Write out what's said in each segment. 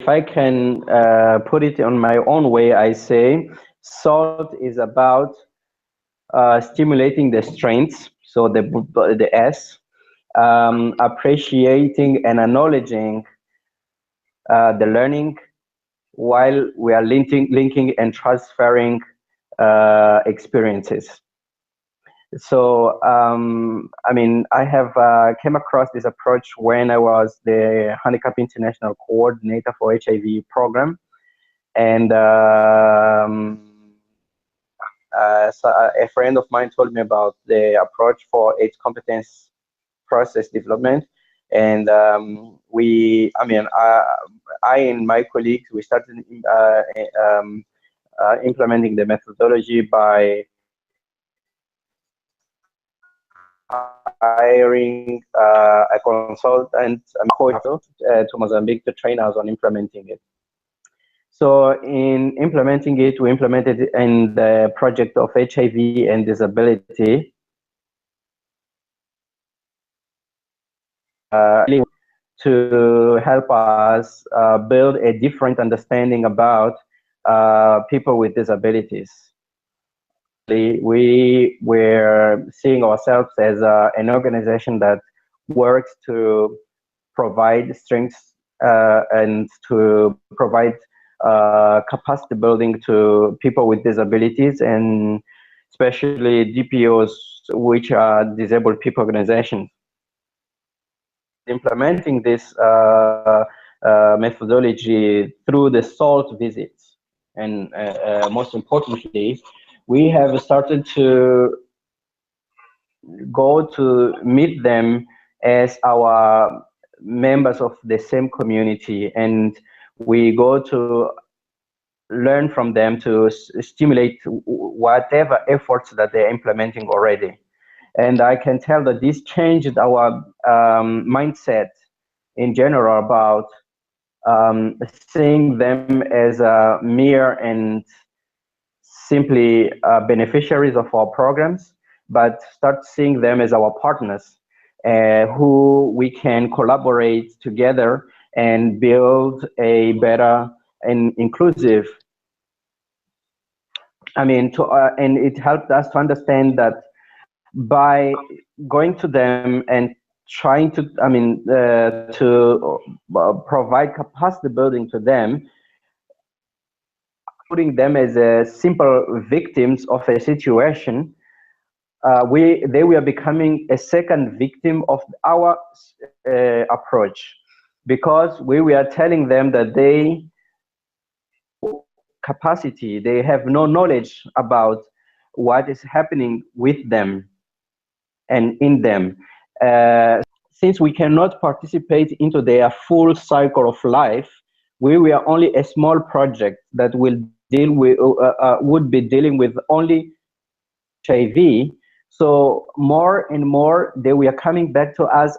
if I can put it on my own way, I say SALT is about stimulating the strengths, so the S, appreciating and acknowledging the learning, while we are linking and transferring experiences. So, I mean, I have came across this approach when I was the Handicap International Coordinator for HIV program. And so a friend of mine told me about the approach for AIDS competence process development. And I and my colleagues, we started implementing the methodology by hiring a consultant to Mozambique to train us on implementing it. So in implementing it, we implemented it in the project of HIV and disability. To help us build a different understanding about people with disabilities. We were seeing ourselves as an organization that works to provide strengths and to provide capacity building to people with disabilities, and especially DPOs, which are disabled people organizations. Implementing this methodology through the SALT visits, and most importantly, we have started to go to meet them as our members of the same community, and we go to learn from them to stimulate whatever efforts that they're implementing already. And I can tell that this changed our mindset in general about seeing them as mere and simply beneficiaries of our programs, but start seeing them as our partners who we can collaborate together and build a better and inclusive. I mean, and it helped us to understand that by going to them and trying to, provide capacity building to them, putting them as simple victims of a situation, they were becoming a second victim of our approach, because we were telling them that they capacity, they have no knowledge about what is happening with them and in them. Since we cannot participate into their full cycle of life, we were only a small project that will deal with would be dealing with only HIV. So more and more they were coming back to us,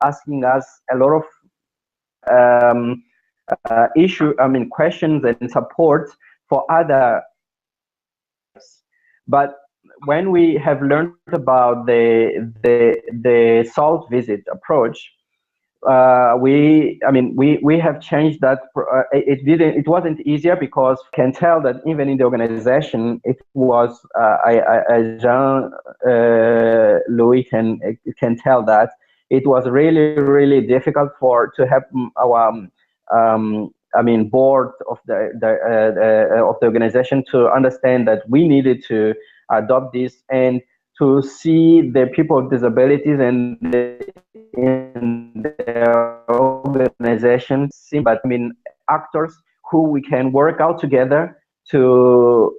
asking us a lot of questions and support for other. But when we have learned about the SALT visit approach, we have changed that. It wasn't easier, because I can tell that even in the organization, it was Jean Louis can tell that it was really difficult to have our board of the organization to understand that we needed to adopt this, and to see the people with disabilities and in their organizations, but actors who we can work out together to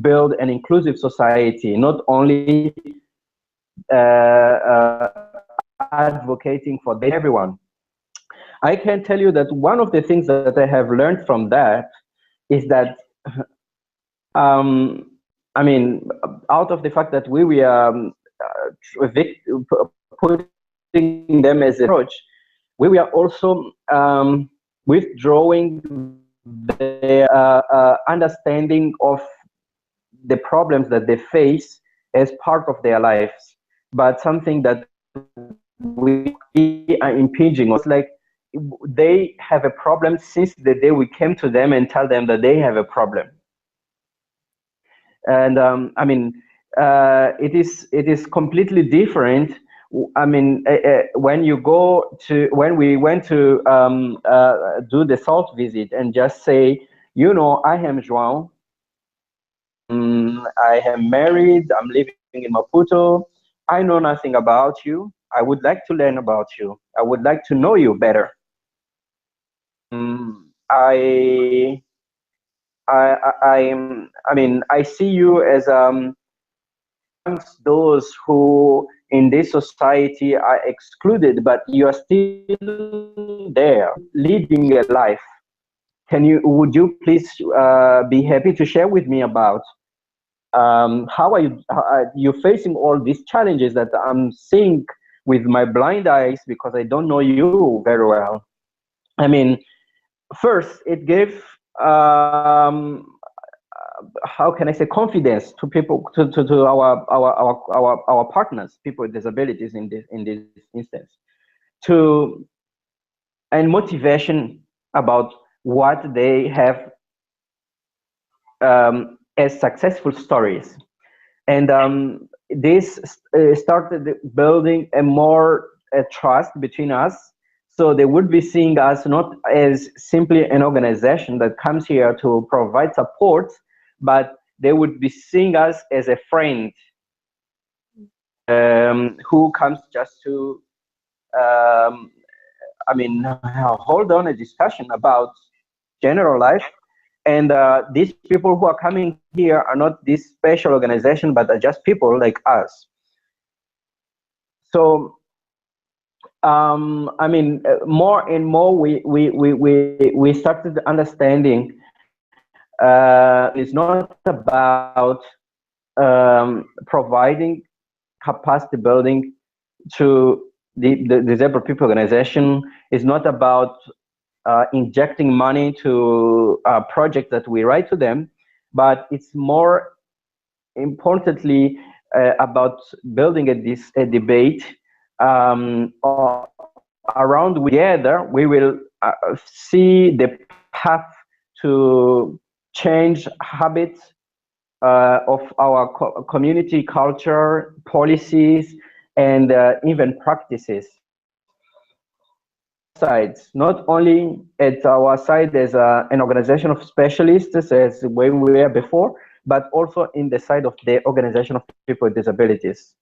build an inclusive society, not only advocating for everyone. I can tell you that one of the things that I have learned from that is that, out of the fact that we were putting them as an approach, we were also withdrawing the understanding of the problems that they face as part of their lives, but something that we are impinging on. It's like they have a problem since the day we came to them and tell them that they have a problem. And I mean, it is completely different. I mean, when we went to do the SALT visit and just say, you know, I am Joao. I am married. I'm living in Maputo. I know nothing about you. I would like to learn about you. I would like to know you better. I I mean, I see you as amongst those who in this society are excluded, but you are still there, leading a life. Would you please be happy to share with me about how are you facing all these challenges that I'm seeing with my blind eyes because I don't know you very well? I mean, first, it gave how can I say confidence to people to our partners, people with disabilities in this instance, to and motivation about what they have as successful stories. And this started building a more trust between us. So they would be seeing us not as simply an organization that comes here to provide support, but they would be seeing us as a friend who comes just to, I mean, hold on a discussion about general life. And these people who are coming here are not this special organization, but are just people like us. So, I mean, more and more we started understanding it's not about providing capacity building to the disabled people organization. It's not about injecting money to a project that we write to them, but it's more importantly about building a debate around together. We will see the path to change habits of our community culture, policies, and even practices. Sides, not only at our side as an organization of specialists as we were before, but also in the side of the organization of people with disabilities.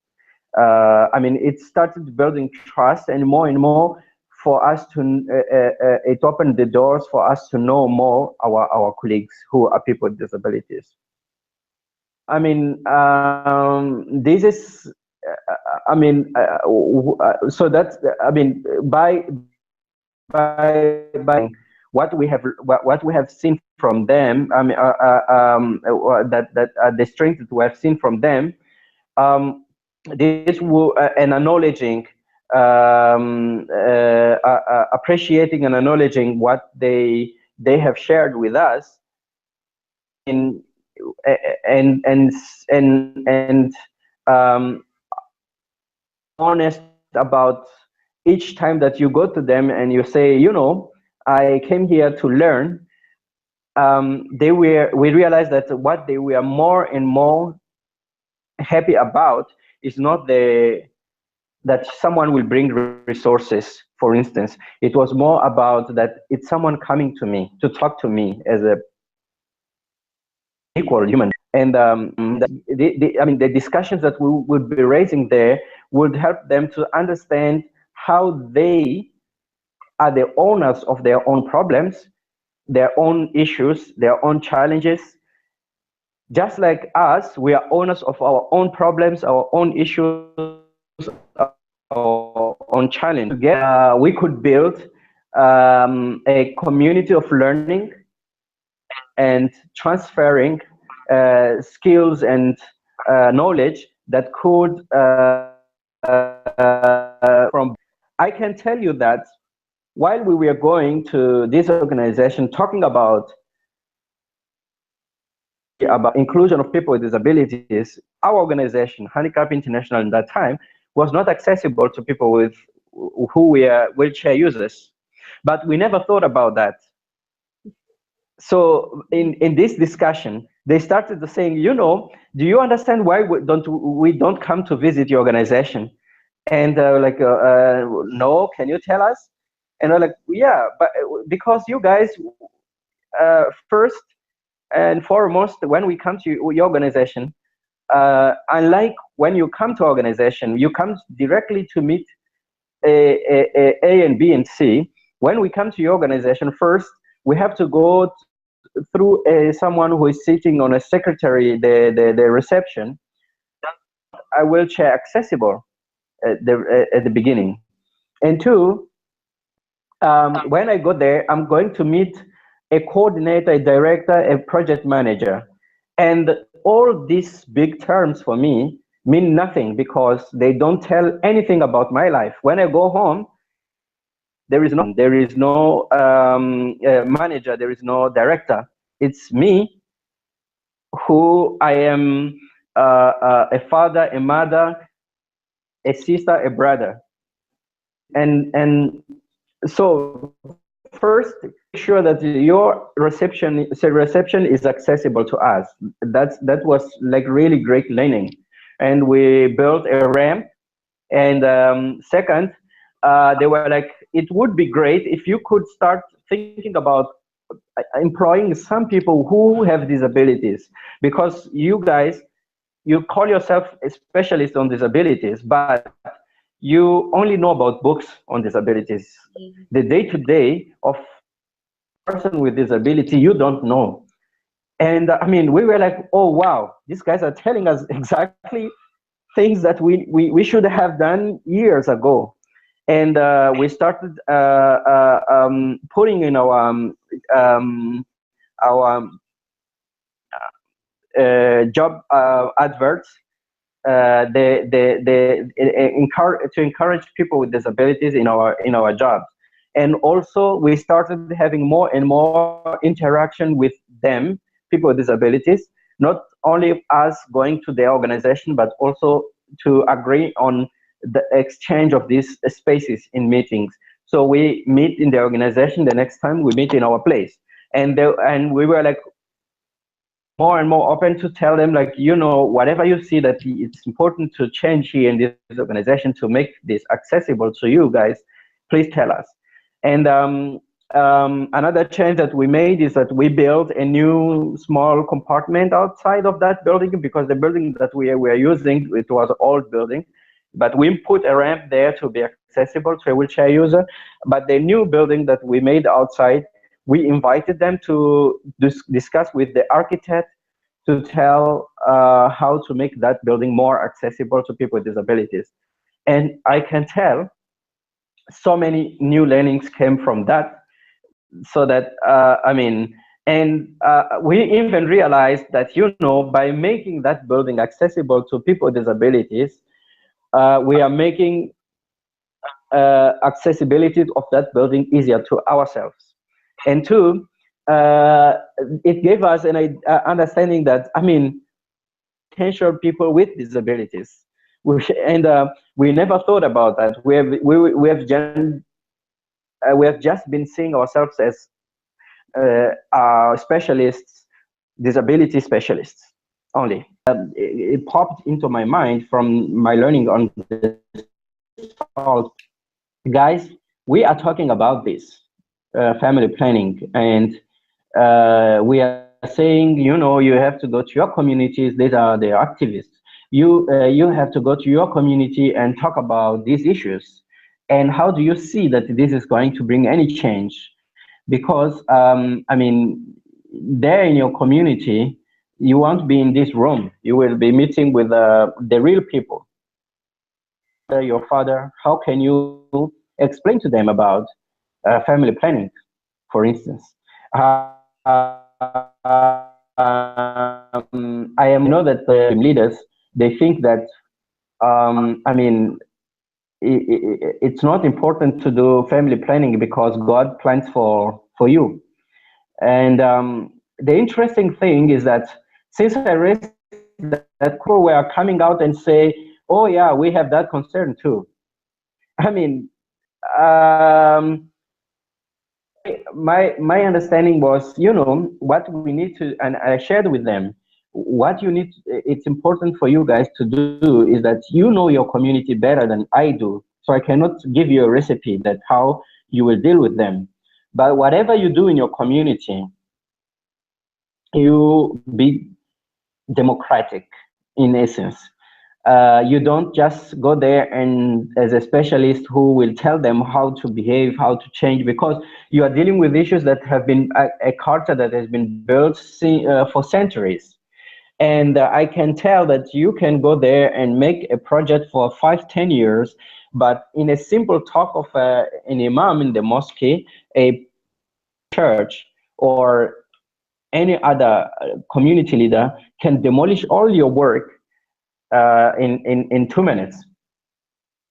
I mean, it started building trust, and more for us to, it opened the doors for us to know more our colleagues who are people with disabilities. I mean, this is, I mean, so that's, I mean, by what we have seen from them, I mean, the strength that we have seen from them, this will and acknowledging, appreciating and acknowledging what they have shared with us, and honest about each time that you go to them and you say, you know, I came here to learn. We realized that what they were more and more happy about is not that someone will bring resources, for instance. It was more about that it's someone coming to me to talk to me as a equal human. And I mean, the discussions that we would be raising there would help them to understand how they are the owners of their own problems, their own issues, their own challenges. Just like us, we are owners of our own problems, our own issues, our own challenges. Together, we could build a community of learning and transferring skills and knowledge that could from. I can tell you that while we were going to this organization talking about inclusion of people with disabilities, our organization, Handicap International, at that time was not accessible to people with who were wheelchair users. but we never thought about that. So in this discussion, they started to saying, do you understand why we don't come to visit your organization? And no, can you tell us? And we're like, yeah, but because you guys, first and foremost, when we come to your organization, unlike when you come to organization, you come directly to meet A and B and C. When we come to your organization, first we have to go through someone who is sitting on a secretary, the reception, a wheelchair accessible at the beginning. And two, when I go there, I'm going to meet a coordinator, a director, a project manager. And all these big terms for me mean nothing because they don't tell anything about my life. When I go home, there is no manager, there is no director. It's me, who I am, a father, a mother, a sister, a brother. And so first, make sure that your reception is accessible to us. That was like really great learning. And we built a ramp. And second, they were like, it would be great if you could start thinking about employing some people who have disabilities, because you guys, you call yourself a specialist on disabilities, but you only know about books on disabilities. The day-to-day of person with disability, you don't know. And I mean, we were like, oh wow, these guys are telling us exactly things that we should have done years ago. And we started putting in our job adverts, to encourage people with disabilities in our jobs. And also we started having more and more interaction with them, people with disabilities, not only us going to their organization, but also to agree on the exchange of these spaces in meetings. So we meet in the organization, the next time we meet in our place. And we were like more and more open to tell them, like, whatever you see that it's important to change here in this organization to make this accessible to you guys, please tell us. And another change that we made is that we built a new small compartment outside of that building, because the building that we were using, it was an old building, but we put a ramp there to be accessible to a wheelchair user. But the new building that we made outside, we invited them to discuss with the architect to tell how to make that building more accessible to people with disabilities. And I can tell so many new learnings came from that. So that, we even realized that, by making that building accessible to people with disabilities, we are making accessibility of that building easier to ourselves. And two, it gave us an understanding that, potential people with disabilities, we never thought about that. We have just been seeing ourselves as specialists, disability specialists only. It popped into my mind from my learning on the SALT. Guys, we are talking about this family planning, and we are saying, you have to go to your communities. These are the activists. You have to go to your community and talk about these issues. And how do you see that this is going to bring any change? Because there in your community, you won't be in this room. You will be meeting with the real people. Your father, how can you explain to them about family planning, for instance? I know that the leaders, they think that, it's not important to do family planning because God plans for you. And the interesting thing is that since I raised that crew were coming out and say, oh yeah, we have that concern too. my understanding was, you know, what we need to, and I shared with them, what you need, it's important for you guys to do is that you know your community better than I do. So I cannot give you a recipe that how you will deal with them. But whatever you do in your community, you be democratic in essence. You don't just go there and as a specialist who will tell them how to behave, how to change, because you are dealing with issues that have been a culture that has been built for centuries. And I can tell that you can go there and make a project for 5, 10 years, but in a simple talk of an imam in the mosque, a church, or any other community leader can demolish all your work in 2 minutes,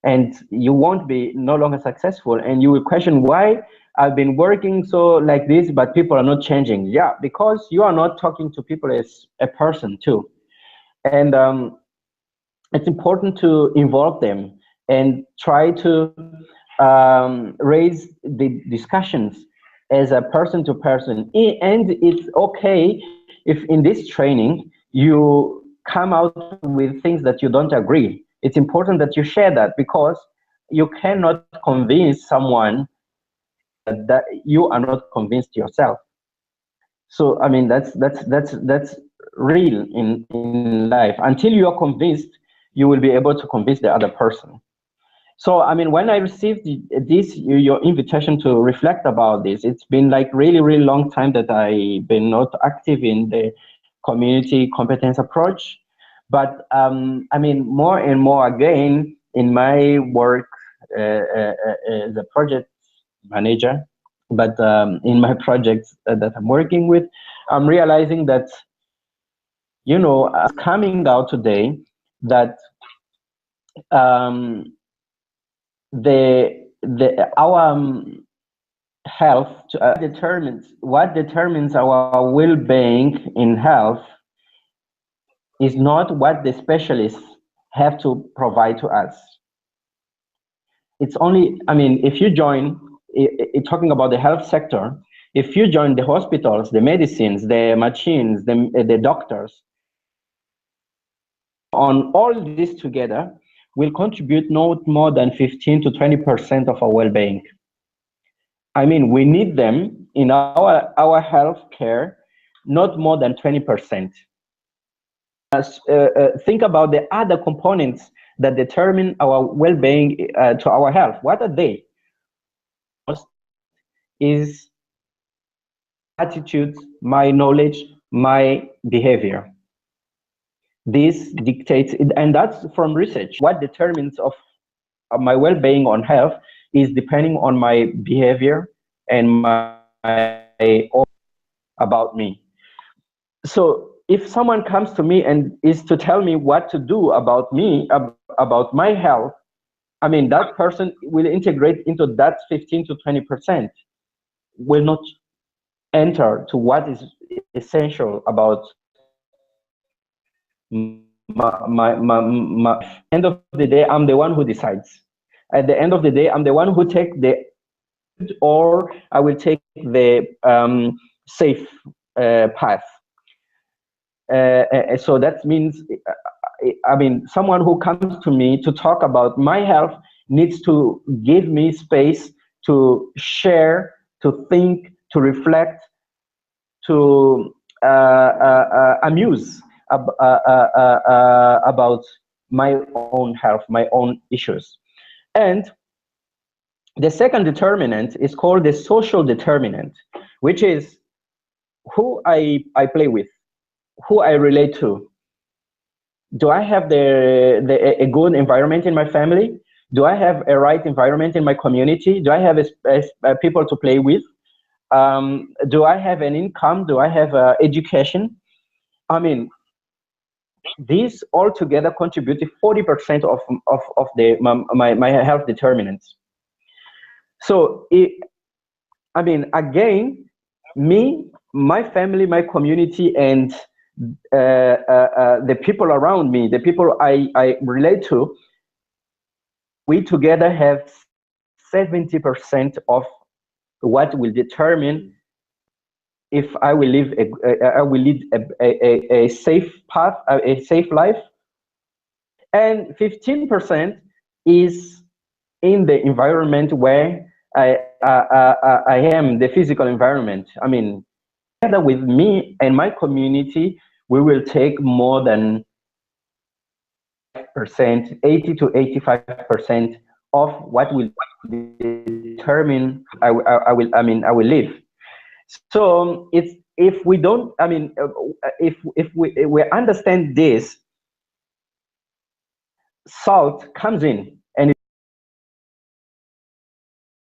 and you won't be no longer successful, and you will question why I've been working so like this but people are not changing. Yeah, because you are not talking to people as a person too. And it's important to involve them and try to raise the discussions as a person to person. And it's okay if in this training you come out with things that you don't agree. It's important that you share that, because you cannot convince someone that you are not convinced yourself. So I mean, that's real in life. Until you are convinced, you will be able to convince the other person. So I mean, when I received this your invitation to reflect about this, it's been like really long time that I've been not active in the community competence approach. But I mean, more and more again in my work as a project manager, but in my projects that I'm working with, I'm realizing that, you know, coming out today that um, our health determines what determines our well-being in health is not what the specialists have to provide to us. It's only, I mean, if you join, talking about the health sector, if you join the hospitals, the medicines, the machines, the doctors, on all this together, will contribute not more than 15 to 20% of our well-being. I mean, we need them in our health care, not more than 20%. Think about the other components that determine our well-being to our health. What are they? Most is attitudes, my knowledge, my behavior. This dictates, and that's from research. What determines of my well-being on health is depending on my behavior and my about me. So if someone comes to me and is to tell me what to do about me, about my health, I mean, that person will integrate into that 15 to 20%, will not enter to what is essential about end of the day. I'm the one who decides. At the end of the day, I'm the one who take the, or I will take the safe path. So that means, I mean, someone who comes to me to talk about my health needs to give me space to share, to think, to reflect, to amuse about my own health, my own issues. And the second determinant is called the social determinant, which is who I play with, who I relate to. Do I have a good environment in my family? Do I have a right environment in my community? Do I have people to play with? Do I have an income? Do I have education? I mean, these all together contribute to 40% of my health determinants. So, I mean, again, me, my family, my community, and the people around me, the people I relate to, we together have 70% of what will determine if I will live I will lead a safe path, a safe life, and 15% is in the environment where I am, the physical environment. I mean, together with me and my community, we will take more than 80 to 85% of what will determine I will live. So it's, if we don't, I mean, if we understand this, SALT comes in